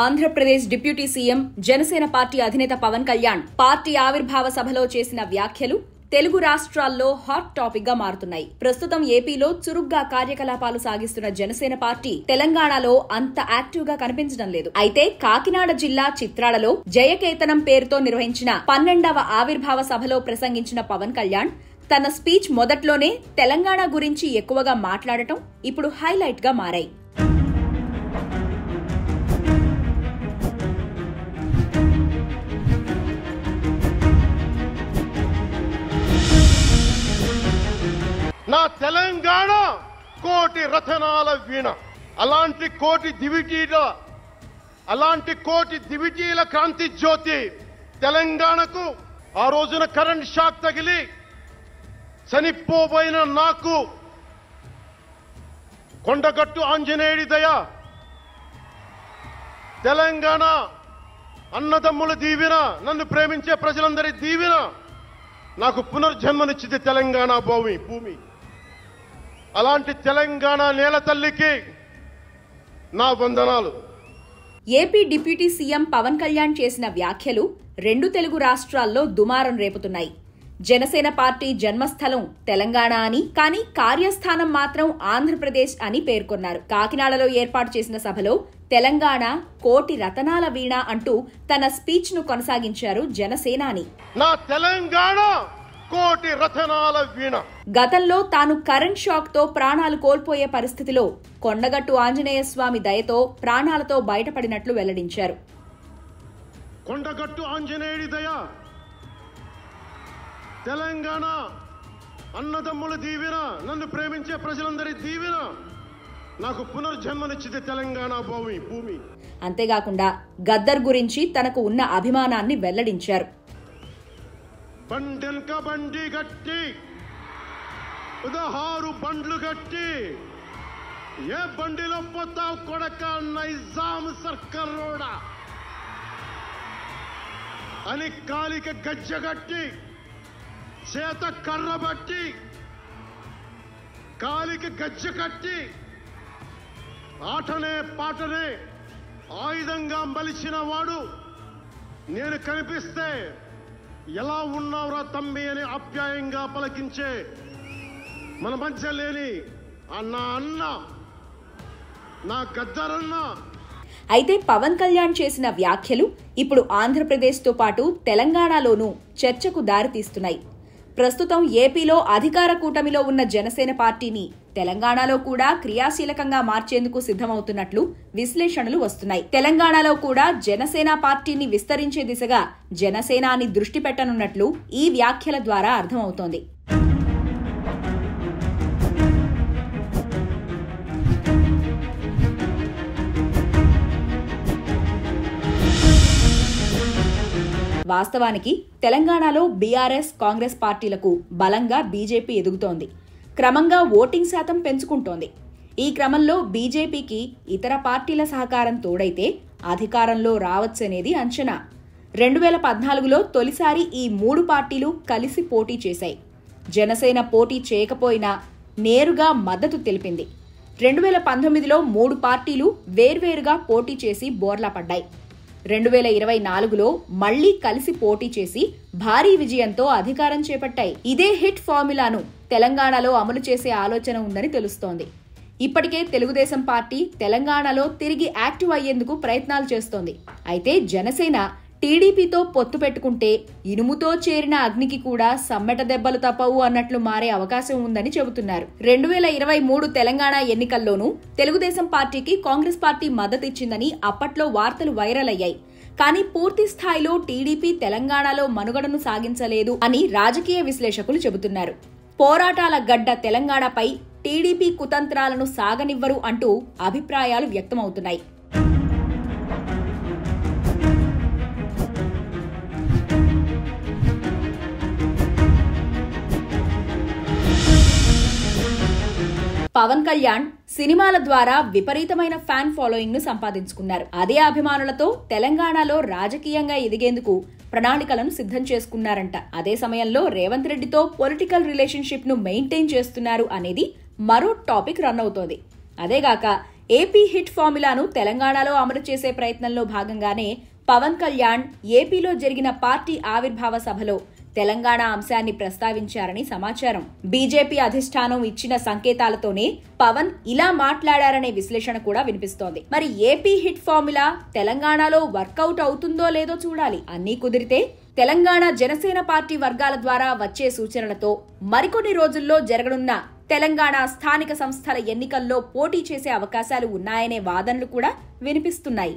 Andhra Pradesh deputy CM Janasena party అధినేత Pawan Kalyan party ఆవిర్భావ సభలో చేసిన వ్యాఖ్యలు తెలుగు రాష్ట్రాల్లో హాట్ టాపిక్ గా మారుతున్నాయి. ప్రస్తుతం ఏపీలో చురుగ్గా కార్యకలాపాలు సాగిస్తున్న జనసేన పార్టీ తెలంగాణలో అంత యాక్టివ్ గా కనిపించడం లేదు. అయితే కాకినాడ జిల్లా చిత్రాలలో జయకేతనం పేరుతో నిర్వహించిన 12వ ఆవిర్భావ సభలో ప్రసంగించిన పవన్ కళ్యాణ్ తన స్పీచ్ మొదట్లోనే తెలంగాణ గురించి ఎక్కువగా మాట్లాడటం ఇప్పుడు హైలైట్ గా మారాయి. నా తెలంగాణ కోటి రతనాల వీణ, అలాంటి కోటి దివిటీల క్రాంతి జ్యోతి తెలంగాణకు ఆ రోజున కరెంట్ షాక్ తగిలి చనిపోబోయిన నాకు కొండగట్టు ఆంజనేయుడి దయ, తెలంగాణ అన్నదమ్ముల దీవెన, నన్ను ప్రేమించే ప్రజలందరి దీవెన నాకు పునర్జన్మనిచ్చింది తెలంగాణ భూమి. అలాంటి తెలంగాణ నేల తల్లికి నా వందనాలు. AP deputy CM Pawan Kalyan చేసిన వ్యాఖ్యలు రెండు తెలుగు రాష్ట్రాల్లో దుమారం రేపుతున్నాయి. జనసేన పార్టీ జన్మస్థలం తెలంగాణ అని, కానీ కార్యస్థానం మాత్రం ఆంధ్రప్రదేశ్ అని పేర్కొన్నారు. కాకినాడలో ఏర్పాటు చేసిన సభలో తెలంగాణ కోటి రతనాల వీణ అంటూ తన స్పీచ్ ను కొనసాగించారు జనసేనాని. నా తెలంగాణ కోటి రతనాల వీణ. గతంలో తాను కరెంట్ షాక్ తో ప్రాణాలు కోల్పోయే పరిస్థితిలో కొండగట్టు ఆంజనేయ స్వామి దయతో ప్రాణాలతో బయటపడినట్లు వెల్లడించారు. కొండగట్టు ఆంజనేయుడి దయ, తెలంగాణ అన్నదమ్ముల దీవెన, నన్ను ప్రేమించే ప్రజలందరి దీవెన నాకు పునర్జన్మనిచ్చింది తెలంగాణ భూమి. అంతేకాకుండా గద్దర్ గురించి తనకు ఉన్న అభిమానాన్ని వెల్లడించారు. బండెన్క బండి గట్టి 16 బండ్లు గట్టి, ఏ బండిలో పోతావు కొడక నైజాం సర్కల్ రోడా అని కాలికి గజ్జగట్టి, చేత కర్రబట్టి కాలికి గజ్జ కట్టి ఆటనే పాటనే ఆయుధంగా మలిచిన వాడు నేను కనిపిస్తే ఎలా ఉన్నావురా తమ్మి అని ఆప్యాయంగా పలకించే మన మధ్య లేని అన్న నా గద్దరన్న. అయితే పవన్ కళ్యాణ్ చేసిన వ్యాఖ్యలు ఇప్పుడు ఆంధ్రప్రదేశ్ తో పాటు తెలంగాణలోనూ చర్చకు దారితీస్తున్నాయి. ప్రస్తుతం ఏపీలో అధికార కూటమిలో ఉన్న జనసేన పార్టీని తెలంగాణలో కూడా క్రియాశీలకంగా మార్చేందుకు సిద్ధమవుతున్నట్లు విశ్లేషణలు వస్తున్నాయి. తెలంగాణలో కూడా జనసేన పార్టీని విస్తరించే దిశగా జనసేనాని దృష్టి పెట్టనున్నట్లు ఈ వ్యాఖ్యల ద్వారా అర్థమవుతోంది. వాస్తవానికి తెలంగాణలో బీఆర్ఎస్, కాంగ్రెస్ పార్టీలకు బలంగా బీజేపీ ఎదుగుతోంది. క్రమంగా ఓటింగ్ శాతం పెంచుకుంటోంది. ఈ క్రమంలో బీజేపీకి ఇతర పార్టీల సహకారం తోడైతే అధికారంలో రావచ్చనేది అంచనా. 2014లో తొలిసారి ఈ 3 పార్టీలు కలిసి పోటీ చేశాయి. జనసేన పోటీ చేయకపోయినా నేరుగా మద్దతు తెలిపింది. 2019లో 3 పార్టీలు వేర్వేరుగా పోటీ చేసి బోర్లా పడ్డాయి. 2024లో మళ్లీ కలిసి పోటీ చేసి భారీ విజయంతో అధికారం చేపట్టాయి. ఇదే హిట్ ఫార్ములాను తెలంగాణలో అమలు చేసే ఆలోచన ఉందని తెలుస్తోంది. ఇప్పటికే తెలుగుదేశం పార్టీ తెలంగాణలో తిరిగి యాక్టివ్ అయ్యేందుకు ప్రయత్నాలు చేస్తోంది. అయితే జనసేన టీడీపీతో పొత్తు పెట్టుకుంటే ఇనుముతో చేరిన అగ్నికి కూడా సమ్మెట దెబ్బలు తప్పవు అన్నట్లు మారే అవకాశం ఉందని చెబుతున్నారు. 2023 తెలంగాణ ఎన్నికల్లోనూ తెలుగుదేశం పార్టీకి కాంగ్రెస్ పార్టీ మద్దతిచ్చిందని అప్పట్లో వార్తలు వైరల్ అయ్యాయి. కానీ పూర్తి స్థాయిలో టీడీపీ తెలంగాణలో మనుగడను సాగించలేదు అని రాజకీయ విశ్లేషకులు చెబుతున్నారు. పోరాటాల గడ్డ తెలంగాణపై టీడీపీ కుతంత్రాలను సాగనివ్వరు అంటూ అభిప్రాయాలు వ్యక్తమవుతున్నాయి. పవన్ కళ్యాణ్ సినిమాల ద్వారా విపరీతమైన ఫ్యాన్ ఫాలోయింగ్ ను సంపాదించుకున్నారు. అదే అభిమానులతో తెలంగాణలో రాజకీయంగా ఎదిగేందుకు ప్రణాళికలను సిద్ధం చేసుకున్నారంట. అదే సమయంలో రేవంత్ రెడ్డితో పొలిటికల్ రిలేషన్షిప్ ను మెయింటైన్ చేస్తున్నారు అనేది మరో టాపిక్ రన్ అవుతోంది. అదేగాక ఏపీ హిట్ ఫార్ములాను తెలంగాణలో అమలు చేసే ప్రయత్నంలో భాగంగానే పవన్ కళ్యాణ్ ఏపీలో జరిగిన పార్టీ ఆవిర్భావ సభలో తెలంగాణ అంశాన్ని ప్రస్తావించారని సమాచారం. బీజేపీ అధిష్టానం ఇచ్చిన సంకేతాలతోనే పవన్ ఇలా మాట్లాడారనే విశ్లేషణ కూడా వినిపిస్తోంది. మరి ఏపీ హిట్ ఫార్ములా తెలంగాణలో వర్కౌట్ అవుతుందో లేదో చూడాలి. అన్నీ కుదిరితే తెలంగాణ జనసేన పార్టీ వర్గాల ద్వారా వచ్చే సూచనలతో మరికొన్ని రోజుల్లో జరగనున్న తెలంగాణ స్థానిక సంస్థల ఎన్నికల్లో పోటీ చేసే అవకాశాలు ఉన్నాయనే వాదనలు కూడా వినిపిస్తున్నాయి.